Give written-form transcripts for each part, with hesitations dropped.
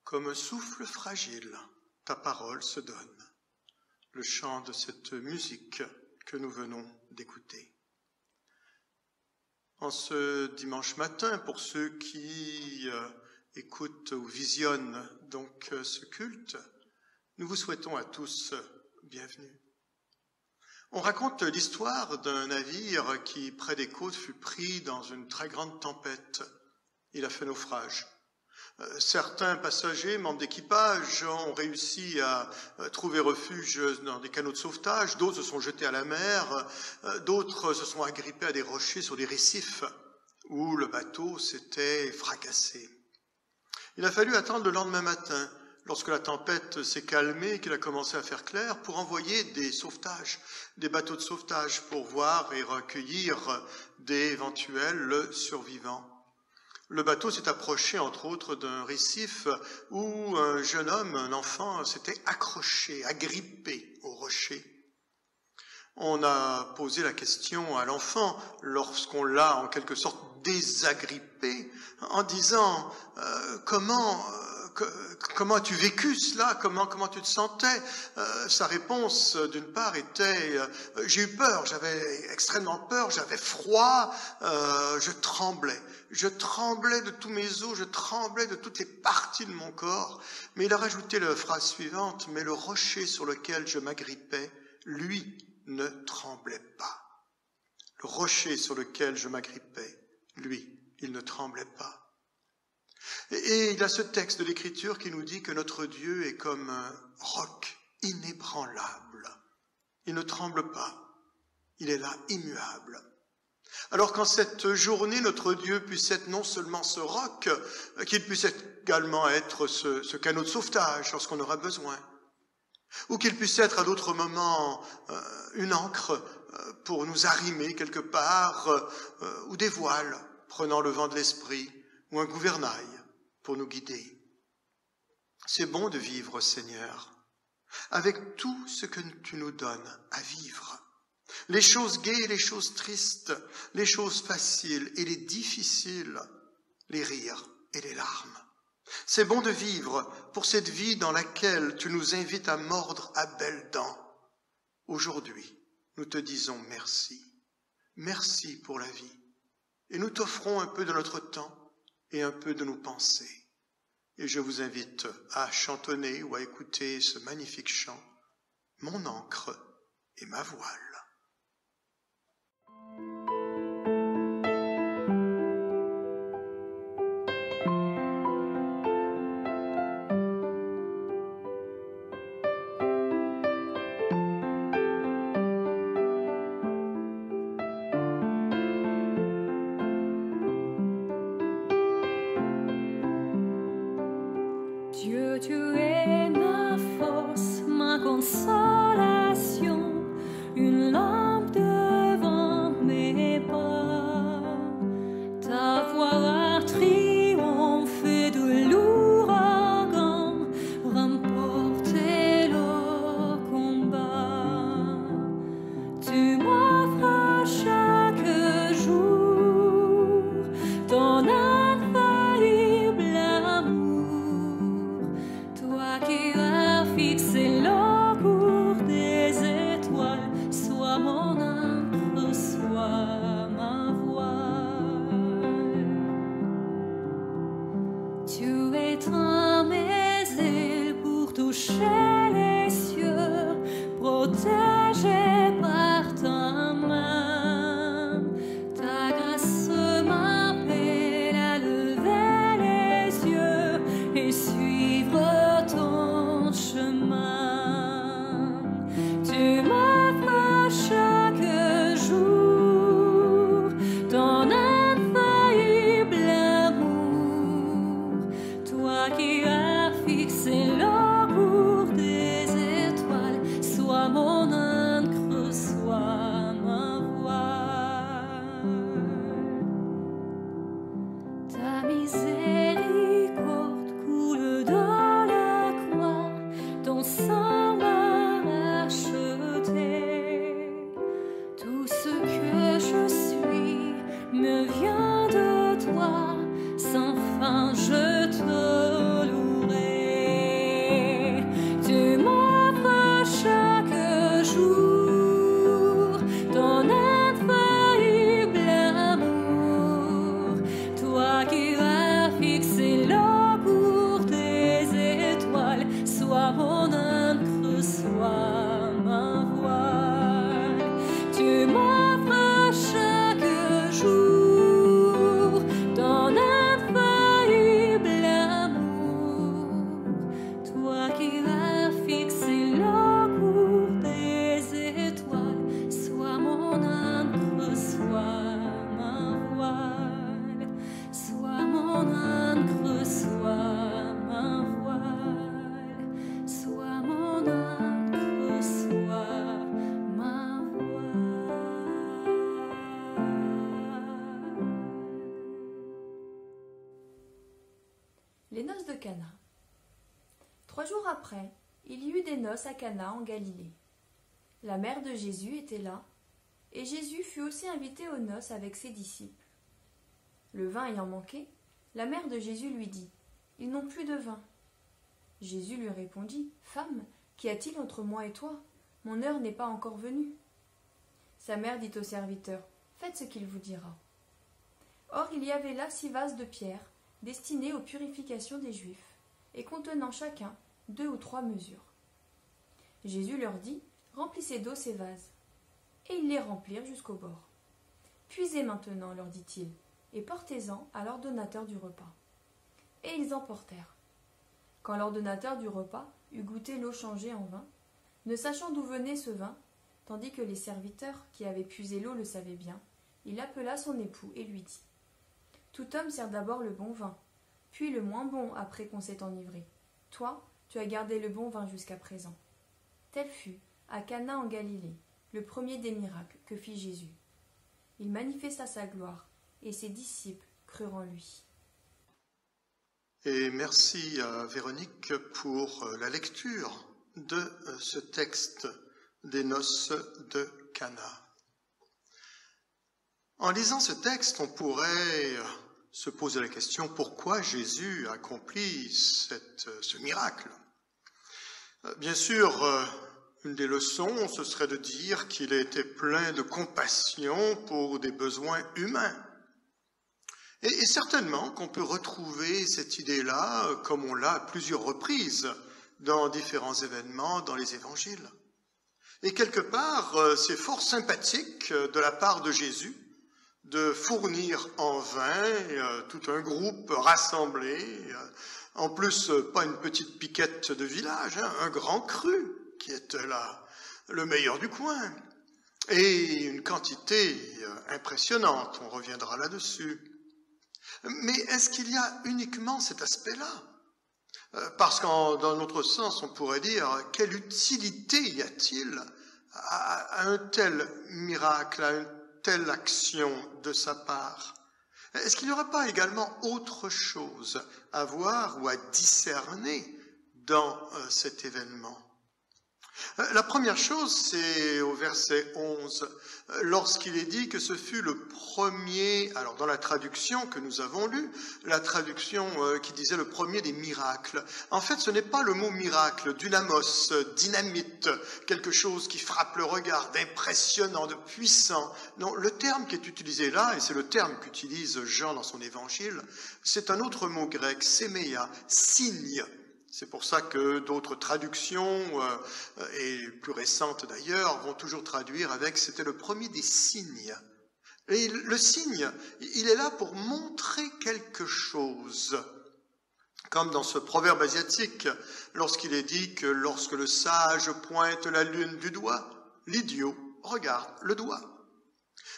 Comme un souffle fragile, ta parole se donne. Le chant de cette musique que nous venons d'écouter. En ce dimanche matin, pour ceux qui écoutent ou visionnent donc ce culte, nous vous souhaitons à tous bienvenue. On raconte l'histoire d'un navire qui, près des côtes, fut pris dans une très grande tempête. Il a fait naufrage. Certains passagers, membres d'équipage, ont réussi à trouver refuge dans des canots de sauvetage, d'autres se sont jetés à la mer, d'autres se sont agrippés à des rochers sur des récifs où le bateau s'était fracassé. Il a fallu attendre le lendemain matin, lorsque la tempête s'est calmée et qu'il a commencé à faire clair, pour envoyer des sauvetages, des bateaux de sauvetage, pour voir et recueillir des éventuels survivants. Le bateau s'est approché, entre autres, d'un récif où un jeune homme, un enfant, s'était accroché, agrippé au rocher. On a posé la question à l'enfant, lorsqu'on l'a en quelque sorte désagrippé, en disant comment as-tu vécu cela, comment tu te sentais. Sa réponse, d'une part, était j'ai eu peur, j'avais extrêmement peur, j'avais froid, je tremblais de tous mes os, je tremblais de toutes les parties de mon corps. Mais il a rajouté la phrase suivante, mais le rocher sur lequel je m'agrippais, lui, ne tremblait pas. Le rocher sur lequel je m'agrippais, lui, il ne tremblait pas. Et il y a ce texte de l'Écriture qui nous dit que notre Dieu est comme un roc inébranlable. Il ne tremble pas, il est là, immuable. Alors qu'en cette journée, notre Dieu puisse être non seulement ce roc, qu'il puisse également être ce canot de sauvetage lorsqu'on aura besoin, ou qu'il puisse être à d'autres moments une ancre pour nous arrimer quelque part, ou des voiles prenant le vent de l'esprit, ou un gouvernail pour nous guider. C'est bon de vivre, Seigneur, avec tout ce que tu nous donnes à vivre. Les choses gaies et les choses tristes, les choses faciles et les difficiles, les rires et les larmes. C'est bon de vivre pour cette vie dans laquelle tu nous invites à mordre à belles dents. Aujourd'hui, nous te disons merci. Merci pour la vie. Et nous t'offrons un peu de notre temps et un peu de nos pensées. Et je vous invite à chantonner ou à écouter ce magnifique chant, Mon ancre et ma voile. Dieu, tu es ma force, ma consolation, une Les noces de Cana. 3 jours après, il y eut des noces à Cana en Galilée. La mère de Jésus était là, et Jésus fut aussi invité aux noces avec ses disciples. Le vin ayant manqué, la mère de Jésus lui dit : « Ils n'ont plus de vin. » Jésus lui répondit : « Femme, qu'y a-t-il entre moi et toi ? Mon heure n'est pas encore venue. » Sa mère dit au serviteur : « Faites ce qu'il vous dira. » Or il y avait là 6 vases de pierre, destinés aux purifications des Juifs, et contenant chacun 2 ou 3 mesures. Jésus leur dit : « Remplissez d'eau ces vases. » Et ils les remplirent jusqu'au bord. « Puisez maintenant, leur dit-il, et portez-en à l'ordonnateur du repas. » Et ils emportèrent. Quand l'ordonnateur du repas eut goûté l'eau changée en vin, ne sachant d'où venait ce vin, tandis que les serviteurs qui avaient puisé l'eau le savaient bien, il appela son époux et lui dit : « Tout homme sert d'abord le bon vin, puis le moins bon après qu'on s'est enivré. Toi, tu as gardé le bon vin jusqu'à présent. » Tel fut, à Cana en Galilée, le premier des miracles que fit Jésus. Il manifesta sa gloire, et ses disciples crurent en lui. Et merci à Véronique pour la lecture de ce texte des noces de Cana. En lisant ce texte, on pourrait se poser la question : pourquoi Jésus accomplit ce miracle ? Bien sûr, une des leçons, ce serait de dire qu'il était plein de compassion pour des besoins humains. Et certainement qu'on peut retrouver cette idée-là, comme on l'a à plusieurs reprises, dans différents événements dans les évangiles. Et quelque part, c'est fort sympathique de la part de Jésus de fournir en vin tout un groupe rassemblé, en plus pas une petite piquette de village, un grand cru qui était là, le meilleur du coin, et une quantité impressionnante, on reviendra là-dessus. Mais est-ce qu'il y a uniquement cet aspect-là ? Parce qu'en dans notre sens, on pourrait dire, quelle utilité y a-t-il à un tel miracle, à une telle action de sa part ? Est-ce qu'il n'y aura pas également autre chose à voir ou à discerner dans cet événement ? La première chose, c'est au verset 11, lorsqu'il est dit que ce fut le premier, alors dans la traduction que nous avons lue, la traduction qui disait le premier des miracles. En fait, ce n'est pas le mot miracle, dynamos, dynamite, quelque chose qui frappe le regard, d'impressionnant, de puissant. Non, le terme qui est utilisé là, et c'est le terme qu'utilise Jean dans son évangile, c'est un autre mot grec, séméia, signe. C'est pour ça que d'autres traductions, et plus récentes d'ailleurs, vont toujours traduire avec « c'était le premier des signes ». Et le signe, il est là pour montrer quelque chose. Comme dans ce proverbe asiatique, lorsqu'il est dit que lorsque le sage pointe la lune du doigt, l'idiot regarde le doigt.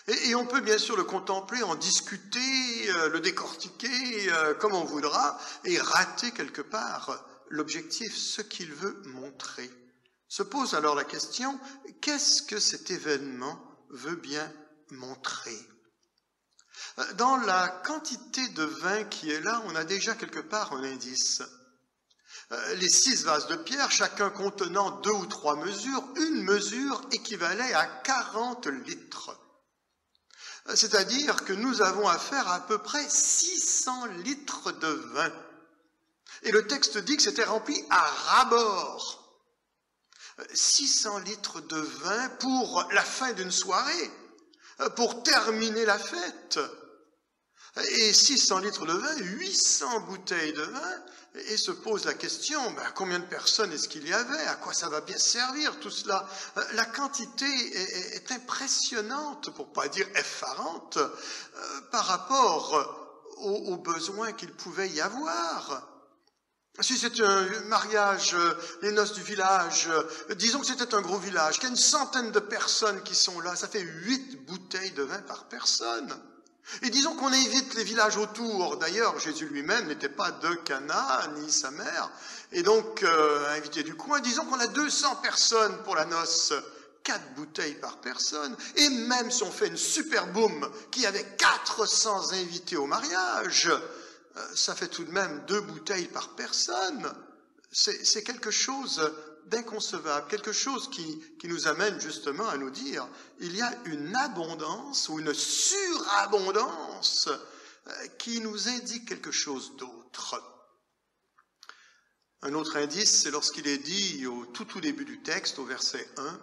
Et on peut bien sûr le contempler, en discuter, le décortiquer comme on voudra, et rater quelque part l'objectif, ce qu'il veut montrer. Se pose alors la question, qu'est-ce que cet événement veut bien montrer ? Dans la quantité de vin qui est là, on a déjà quelque part un indice. Les 6 vases de pierre, chacun contenant 2 ou 3 mesures, une mesure équivalait à 40 litres. C'est-à-dire que nous avons affaire à peu près 600 litres de vin. Et le texte dit que c'était rempli à ras-bord. 600 litres de vin pour la fin d'une soirée, pour terminer la fête. Et 600 litres de vin, 800 bouteilles de vin, et se pose la question, combien de personnes est-ce qu'il y avait ? À quoi ça va bien servir tout cela ? La quantité est impressionnante, pour ne pas dire effarante, par rapport aux besoins qu'il pouvait y avoir. Si c'est un mariage, les noces du village, disons que c'était un gros village, qu'il y a une centaine de personnes qui sont là, ça fait 8 bouteilles de vin par personne. Et disons qu'on invite les villages autour. D'ailleurs, Jésus lui-même n'était pas de Cana, ni sa mère, et donc invité du coin. Disons qu'on a 200 personnes pour la noce, 4 bouteilles par personne. Et même si on fait une super boom qui avait 400 invités au mariage, ça fait tout de même 2 bouteilles par personne. C'est quelque chose d'inconcevable, quelque chose qui nous amène justement à nous dire il y a une abondance ou une surabondance qui nous indique quelque chose d'autre. Un autre indice, c'est lorsqu'il est dit au tout début du texte, au verset 1,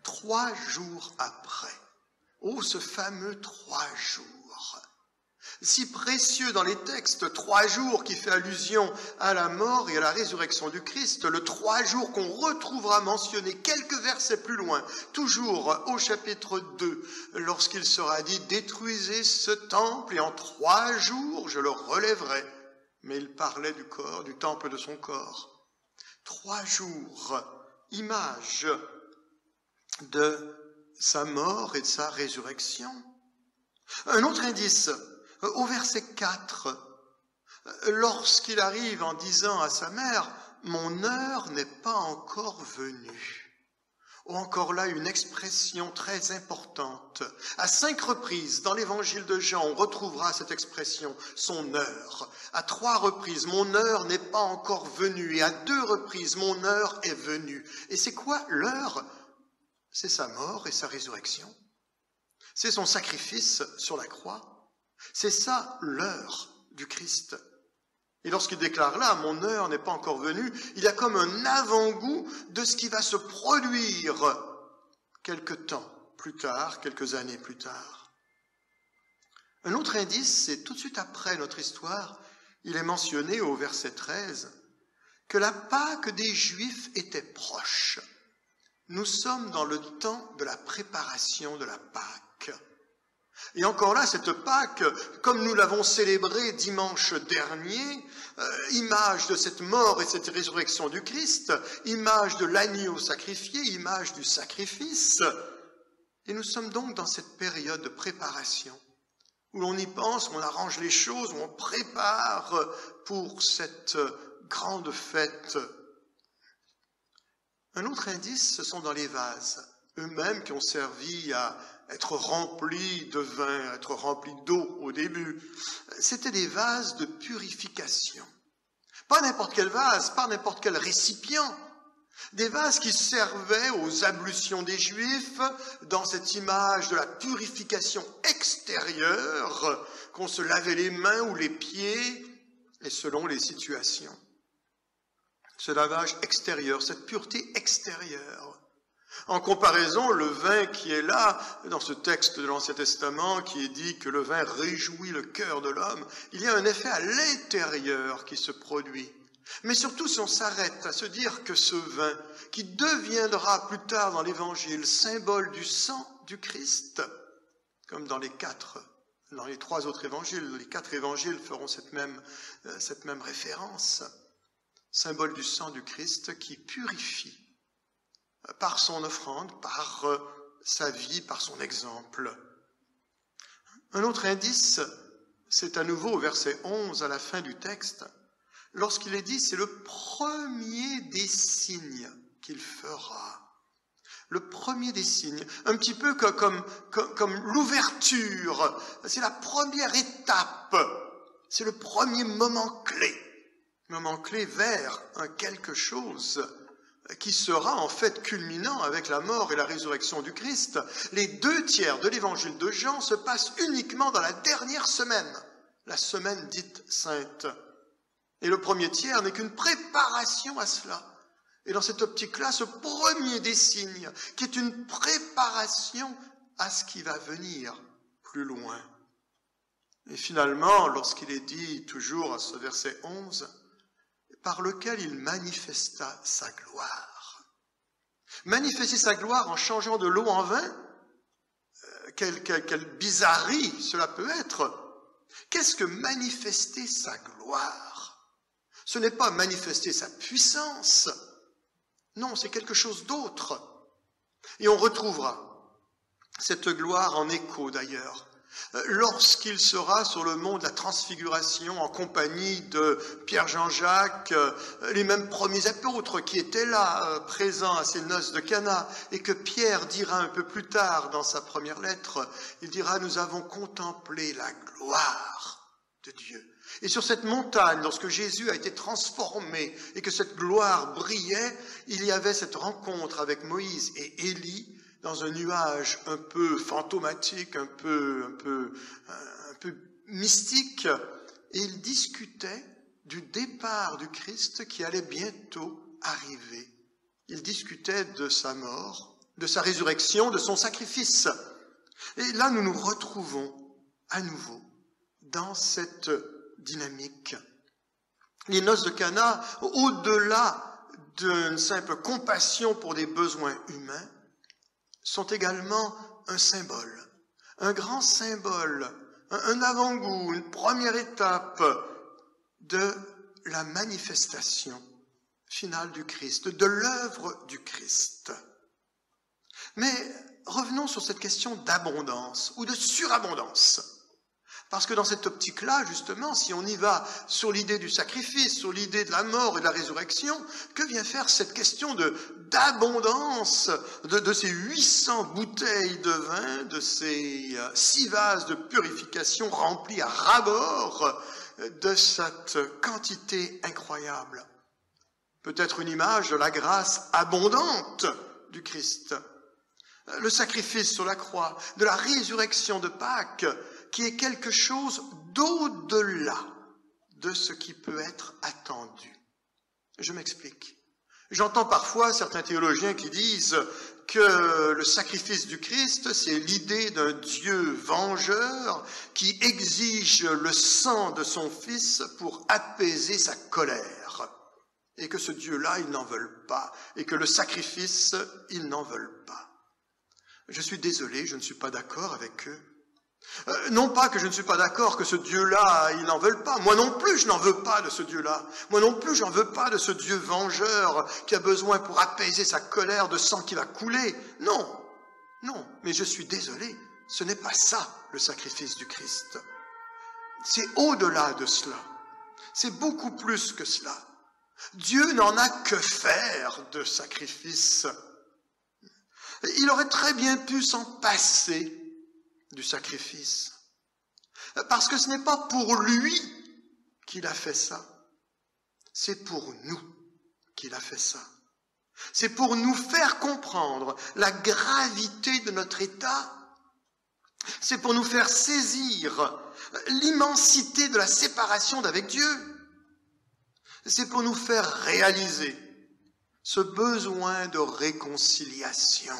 3 jours après. Oh, ce fameux 3 jours. Si précieux dans les textes, 3 jours qui fait allusion à la mort et à la résurrection du Christ, le 3 jours qu'on retrouvera mentionné quelques versets plus loin, toujours au chapitre 2, lorsqu'il sera dit « Détruisez ce temple et en 3 jours je le relèverai ». Mais il parlait du corps, du temple de son corps. 3 jours, image de sa mort et de sa résurrection. Un autre indice, au verset 4, lorsqu'il arrive en disant à sa mère « Mon heure n'est pas encore venue ». Ou encore là, une expression très importante. À 5 reprises, dans l'évangile de Jean, on retrouvera cette expression, son heure. À 3 reprises, mon heure n'est pas encore venue. Et à 2 reprises, mon heure est venue. Et c'est quoi l'heure? C'est sa mort et sa résurrection. C'est son sacrifice sur la croix. C'est ça l'heure du Christ. Et lorsqu'il déclare là, mon heure n'est pas encore venue, il y a comme un avant-goût de ce qui va se produire quelque temps plus tard, quelques années plus tard. Un autre indice, c'est tout de suite après notre histoire, il est mentionné au verset 13, que la Pâque des Juifs était proche. Nous sommes dans le temps de la préparation de la Pâque. Et encore là, cette Pâque, comme nous l'avons célébrée dimanche dernier, image de cette mort et cette résurrection du Christ, image de l'agneau sacrifié, image du sacrifice. Et nous sommes donc dans cette période de préparation, où l'on y pense, où on arrange les choses, où on prépare pour cette grande fête. Un autre indice, ce sont dans les vases, eux-mêmes qui ont servi à être remplis de vin, à être remplis d'eau au début. C'était des vases de purification. Pas n'importe quel vase, pas n'importe quel récipient. Des vases qui servaient aux ablutions des Juifs dans cette image de la purification extérieure, qu'on se lavait les mains ou les pieds, et selon les situations. Ce lavage extérieur, cette pureté extérieure. En comparaison, le vin qui est là, dans ce texte de l'Ancien Testament, qui est dit que le vin réjouit le cœur de l'homme, il y a un effet à l'intérieur qui se produit. Mais surtout, si on s'arrête à se dire que ce vin, qui deviendra plus tard dans l'Évangile symbole du sang du Christ, comme dans les 3 autres évangiles, les 4 évangiles feront cette même référence, symbole du sang du Christ qui purifie par son offrande, par sa vie, par son exemple. Un autre indice, c'est à nouveau au verset 11, à la fin du texte, lorsqu'il est dit, c'est le premier des signes qu'il fera. Le premier des signes, un petit peu comme l'ouverture, c'est la première étape, c'est le premier moment clé vers un quelque chose qui sera en fait culminant avec la mort et la résurrection du Christ. Les 2 tiers de l'évangile de Jean se passent uniquement dans la dernière semaine, la semaine dite sainte. Et le premier tiers n'est qu'une préparation à cela. Et dans cette optique-là, ce premier des signes, qui est une préparation à ce qui va venir plus loin. Et finalement, lorsqu'il est dit, toujours à ce verset 11, par lequel il manifesta sa gloire. Manifester sa gloire en changeant de l'eau en vin, quelle bizarrerie cela peut être. Qu'est-ce que manifester sa gloire? Ce n'est pas manifester sa puissance. Non, c'est quelque chose d'autre. Et on retrouvera cette gloire en écho d'ailleurs, lorsqu'il sera sur le mont de la transfiguration en compagnie de Pierre Jean-Jacques, les mêmes premiers apôtres qui étaient là, présents à ces noces de Cana, et que Pierre dira un peu plus tard dans sa première lettre, il dira « Nous avons contemplé la gloire de Dieu. Et sur cette montagne, lorsque Jésus a été transformé et que cette gloire brillait, il y avait cette rencontre avec Moïse et Élie dans un nuage un peu fantomatique, un peu mystique, et ils discutaient du départ du Christ qui allait bientôt arriver. Ils discutaient de sa mort, de sa résurrection, de son sacrifice. Et là, nous nous retrouvons à nouveau dans cette dynamique. Les noces de Cana, au-delà d'une simple compassion pour des besoins humains, sont également un symbole, un grand symbole, un avant-goût, une première étape de la manifestation finale du Christ, de l'œuvre du Christ. Mais revenons sur cette question d'abondance ou de surabondance. Parce que dans cette optique-là, justement, si on y va sur l'idée du sacrifice, sur l'idée de la mort et de la résurrection, que vient faire cette question d'abondance de ces 800 bouteilles de vin, de ces 6 vases de purification remplis à ras-bord, de cette quantité incroyable? Peut-être une image de la grâce abondante du Christ. Le sacrifice sur la croix, de la résurrection de Pâques, qui est quelque chose d'au-delà de ce qui peut être attendu. Je m'explique. J'entends parfois certains théologiens qui disent que le sacrifice du Christ, c'est l'idée d'un Dieu vengeur qui exige le sang de son Fils pour apaiser sa colère. Et que ce Dieu-là, ils n'en veulent pas. Et que le sacrifice, ils n'en veulent pas. Je suis désolé, je ne suis pas d'accord avec eux. Non pas que je ne suis pas d'accord que ce Dieu-là, ils n'en veulent pas. Moi non plus, je n'en veux pas de ce Dieu-là. Moi non plus, je n'en veux pas de ce Dieu vengeur qui a besoin pour apaiser sa colère de sang qui va couler. Non, non, mais je suis désolé, ce n'est pas ça le sacrifice du Christ. C'est au-delà de cela. C'est beaucoup plus que cela. Dieu n'en a que faire de sacrifice. Il aurait très bien pu s'en passer du sacrifice. Parce que ce n'est pas pour lui qu'il a fait ça. C'est pour nous qu'il a fait ça. C'est pour nous faire comprendre la gravité de notre état. C'est pour nous faire saisir l'immensité de la séparation d'avec Dieu. C'est pour nous faire réaliser ce besoin de réconciliation.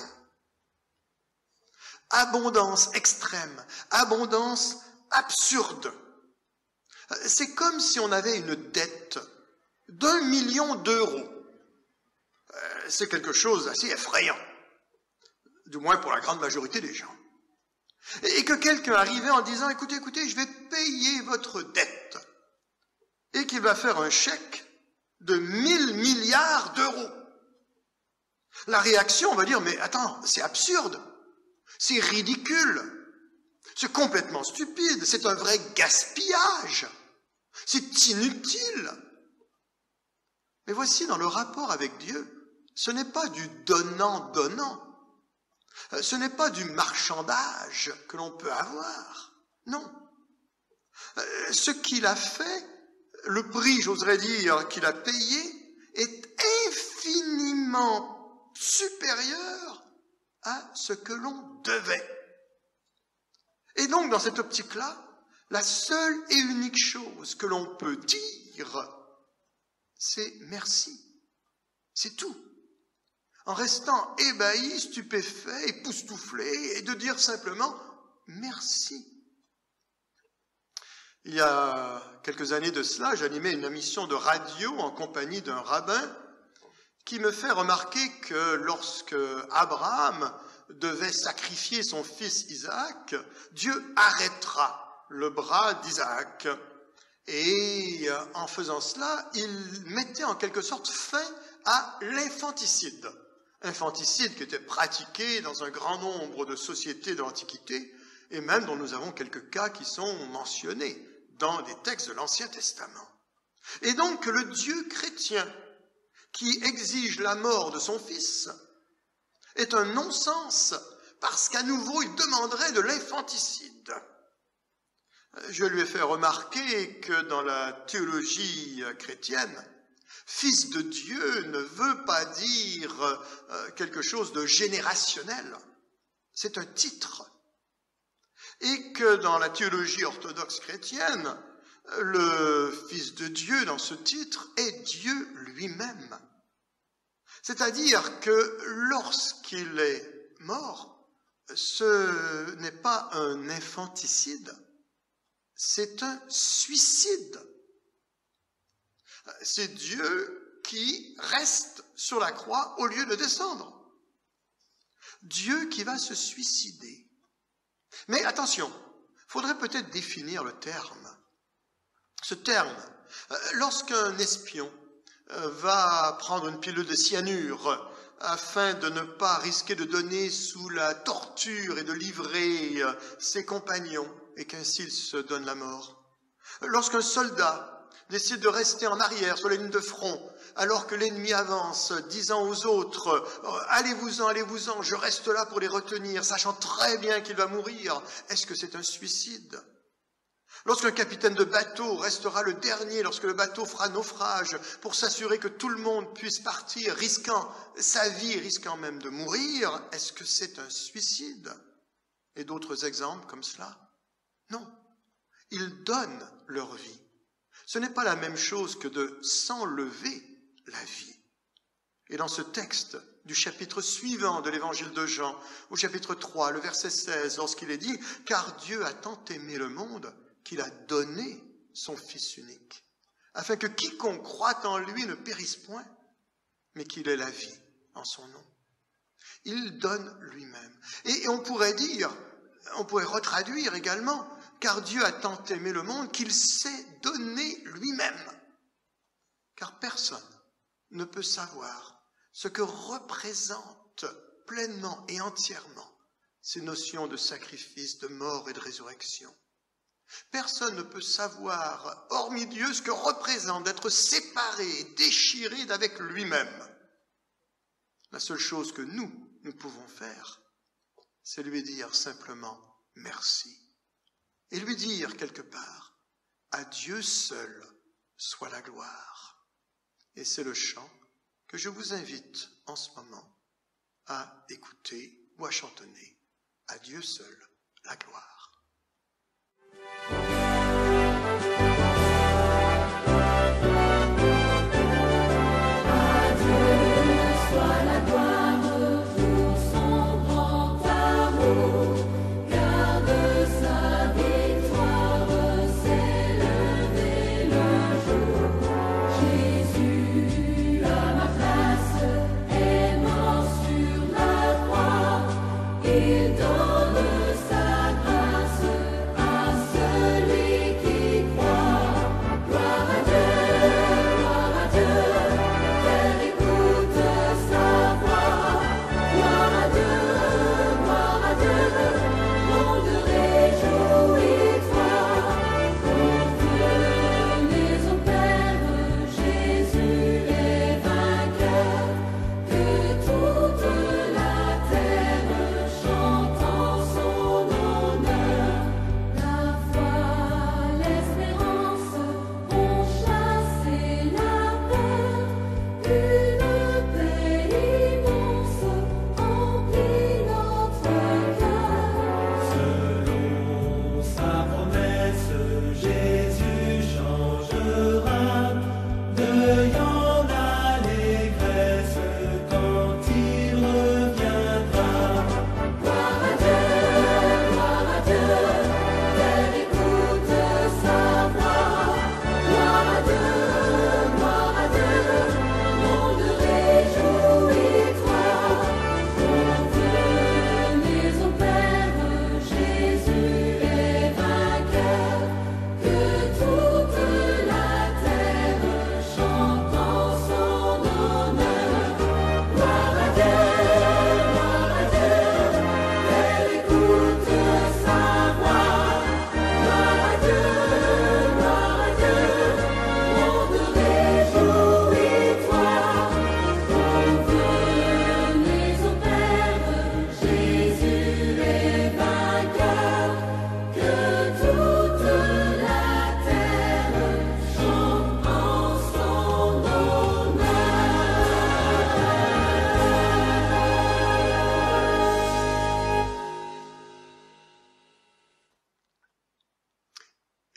Abondance extrême, abondance absurde. C'est comme si on avait une dette d'1 million d'euros. C'est quelque chose d'assez effrayant, du moins pour la grande majorité des gens. Et que quelqu'un arrivait en disant « Écoutez, je vais payer votre dette » et qu'il va faire un chèque de 1000 milliards d'euros. La réaction, on va dire « Mais attends, c'est absurde. C'est ridicule, c'est complètement stupide, c'est un vrai gaspillage, c'est inutile. » Mais voici, dans le rapport avec Dieu, ce n'est pas du donnant-donnant, ce n'est pas du marchandage que l'on peut avoir, non. Ce qu'il a fait, le prix, j'oserais dire, qu'il a payé, est infiniment supérieur à ce que l'on devait. Et donc, dans cette optique-là, la seule et unique chose que l'on peut dire, c'est merci. C'est tout. En restant ébahi, stupéfait, époustouflé, et de dire simplement merci. Il y a quelques années de cela, j'animais une émission de radio en compagnie d'un rabbin qui me fait remarquer que lorsque Abraham devait sacrifier son fils Isaac, Dieu arrêtera le bras d'Isaac. Et en faisant cela, il mettait en quelque sorte fin à l'infanticide. Infanticide qui était pratiqué dans un grand nombre de sociétés de l'Antiquité, et même dont nous avons quelques cas qui sont mentionnés dans des textes de l'Ancien Testament. Et donc le Dieu chrétien qui exige la mort de son fils est un non-sens, parce qu'à nouveau il demanderait de l'infanticide. Je lui ai fait remarquer que dans la théologie chrétienne, fils de Dieu ne veut pas dire quelque chose de générationnel. C'est un titre. Et que dans la théologie orthodoxe chrétienne, le Fils de Dieu, dans ce titre, est Dieu lui-même. C'est-à-dire que lorsqu'il est mort, ce n'est pas un infanticide, c'est un suicide. C'est Dieu qui reste sur la croix au lieu de descendre. Dieu qui va se suicider. Mais attention, il faudrait peut-être définir le terme. Ce terme, lorsqu'un espion va prendre une pilule de cyanure afin de ne pas risquer de donner sous la torture et de livrer ses compagnons et qu'ainsi il se donne la mort. Lorsqu'un soldat décide de rester en arrière sur la ligne de front alors que l'ennemi avance, disant aux autres « Allez-vous-en, allez-vous-en, je reste là pour les retenir », sachant très bien qu'il va mourir, est-ce que c'est un suicide ? Lorsqu'un capitaine de bateau restera le dernier lorsque le bateau fera naufrage pour s'assurer que tout le monde puisse partir, risquant sa vie, risquant même de mourir, est-ce que c'est un suicide ? Et d'autres exemples comme cela ? Non. Ils donnent leur vie. Ce n'est pas la même chose que de s'enlever la vie. Et dans ce texte du chapitre suivant de l'évangile de Jean, au chapitre 3, le verset 16, lorsqu'il est dit « Car Dieu a tant aimé le monde qu'il a donné son Fils unique, afin que quiconque croit en lui ne périsse point, mais qu'il ait la vie en son nom. » Il donne lui-même. Et on pourrait retraduire également « Car Dieu a tant aimé le monde qu'il s'est donné lui-même. » Car personne ne peut savoir ce que représentent pleinement et entièrement ces notions de sacrifice, de mort et de résurrection. Personne ne peut savoir, hormis Dieu, ce que représente d'être séparé, déchiré d'avec lui-même. La seule chose que nous pouvons faire, c'est lui dire simplement merci. Et lui dire quelque part, à Dieu seul soit la gloire. Et c'est le chant que je vous invite en ce moment à écouter ou à chantonner. À Dieu seul la gloire. Il donne sa grâce à ceux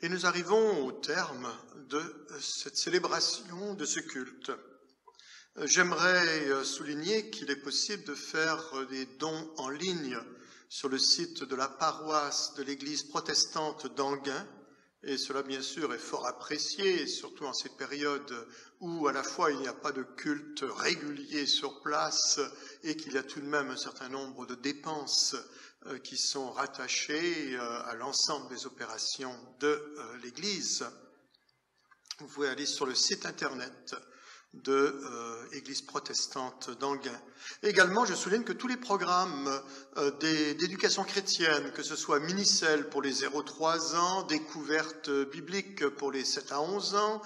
Et nous arrivons au terme de cette célébration de ce culte. J'aimerais souligner qu'il est possible de faire des dons en ligne sur le site de la paroisse de l'Église protestante d'Anguin, et cela bien sûr est fort apprécié, surtout en ces périodes où à la fois il n'y a pas de culte régulier sur place et qu'il y a tout de même un certain nombre de dépenses qui sont rattachées à l'ensemble des opérations de l'Église. Vous pouvez aller sur le site internet de Église protestante d'Anguin. Également, je souligne que tous les programmes d'éducation chrétienne, que ce soit Minicelle pour les 0-3 ans, découverte biblique pour les 7 à 11 ans,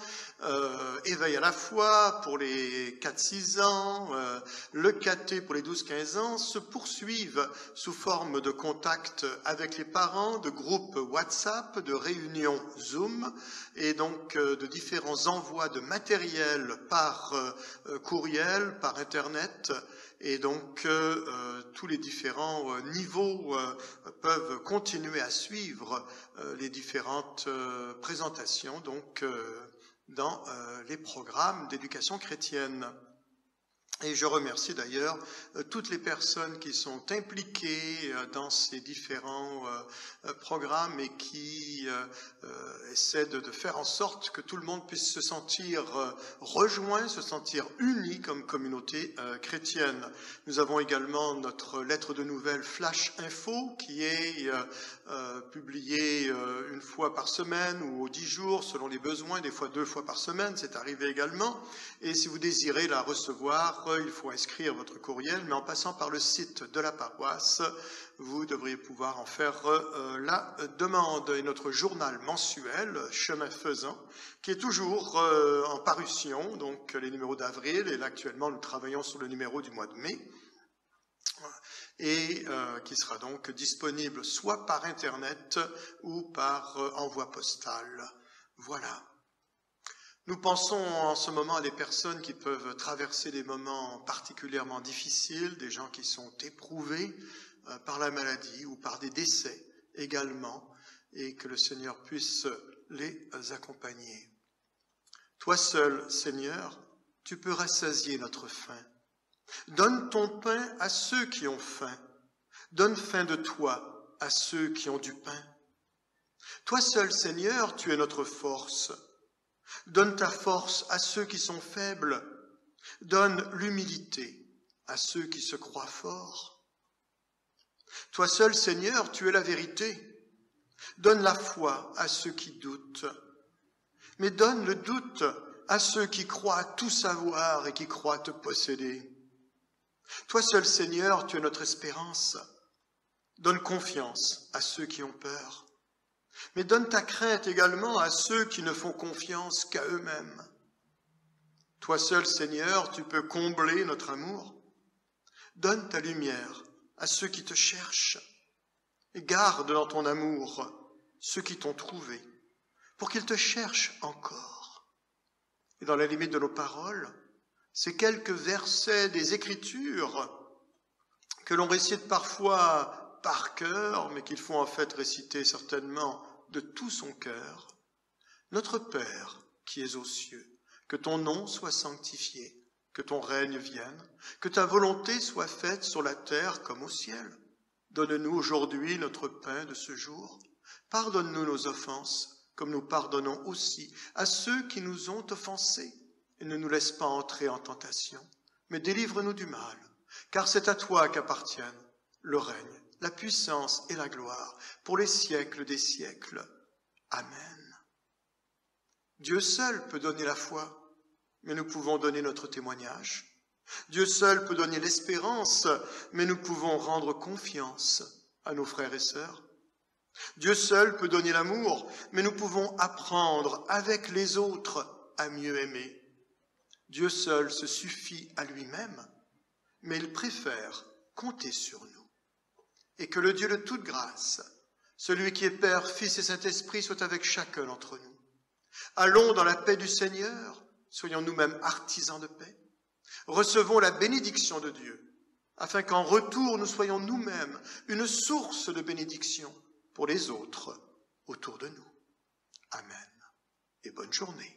éveil à la foi pour les 4-6 ans, le caté pour les 12-15 ans, se poursuivent sous forme de contact avec les parents, de groupes WhatsApp, de réunions Zoom, et donc de différents envois de matériel par courriel, par Internet, et donc tous les différents niveaux peuvent continuer à suivre les différentes présentations donc dans les programmes d'éducation chrétienne. Et je remercie d'ailleurs toutes les personnes qui sont impliquées dans ces différents programmes et qui essaient de faire en sorte que tout le monde puisse se sentir rejoint, se sentir uni comme communauté chrétienne. Nous avons également notre lettre de nouvelles Flash Info qui est publiée une fois par semaine ou aux 10 jours selon les besoins, des fois 2 fois par semaine, c'est arrivé également. Et si vous désirez la recevoir, il faut inscrire votre courriel, mais en passant par le site de la paroisse, vous devriez pouvoir en faire la demande. Et notre journal mensuel, Chemin Faisant, qui est toujours en parution, donc les numéros d'avril, et là actuellement nous travaillons sur le numéro du mois de mai, et qui sera donc disponible soit par Internet ou par envoi postal. Voilà. Nous pensons en ce moment à des personnes qui peuvent traverser des moments particulièrement difficiles, des gens qui sont éprouvés par la maladie ou par des décès également, et que le Seigneur puisse les accompagner. Toi seul, Seigneur, tu peux rassasier notre faim. Donne ton pain à ceux qui ont faim. Donne faim de toi à ceux qui ont du pain. Toi seul, Seigneur, tu es notre force. Donne ta force à ceux qui sont faibles. Donne l'humilité à ceux qui se croient forts. Toi seul, Seigneur, tu es la vérité. Donne la foi à ceux qui doutent. Mais donne le doute à ceux qui croient tout savoir et qui croient te posséder. Toi seul, Seigneur, tu es notre espérance. Donne confiance à ceux qui ont peur. Mais donne ta crainte également à ceux qui ne font confiance qu'à eux-mêmes. Toi seul, Seigneur, tu peux combler notre amour. Donne ta lumière à ceux qui te cherchent. Et garde dans ton amour ceux qui t'ont trouvé, pour qu'ils te cherchent encore. Et dans la limite de nos paroles, ces quelques versets des Écritures que l'on récite parfois par cœur, mais qu'il faut en fait réciter certainement de tout son cœur. Notre Père qui es aux cieux, que ton nom soit sanctifié, que ton règne vienne, que ta volonté soit faite sur la terre comme au ciel. Donne-nous aujourd'hui notre pain de ce jour. Pardonne-nous nos offenses, comme nous pardonnons aussi à ceux qui nous ont offensés. Et ne nous laisse pas entrer en tentation, mais délivre-nous du mal, car c'est à toi qu'appartiennent le règne, la puissance et la gloire, pour les siècles des siècles. Amen. Dieu seul peut donner la foi, mais nous pouvons donner notre témoignage. Dieu seul peut donner l'espérance, mais nous pouvons rendre confiance à nos frères et sœurs. Dieu seul peut donner l'amour, mais nous pouvons apprendre avec les autres à mieux aimer. Dieu seul se suffit à lui-même, mais il préfère compter sur nous. Et que le Dieu de toute grâce, celui qui est Père, Fils et Saint-Esprit, soit avec chacun d'entre nous. Allons dans la paix du Seigneur, soyons nous-mêmes artisans de paix. Recevons la bénédiction de Dieu, afin qu'en retour nous soyons nous-mêmes une source de bénédiction pour les autres autour de nous. Amen. bonne journée.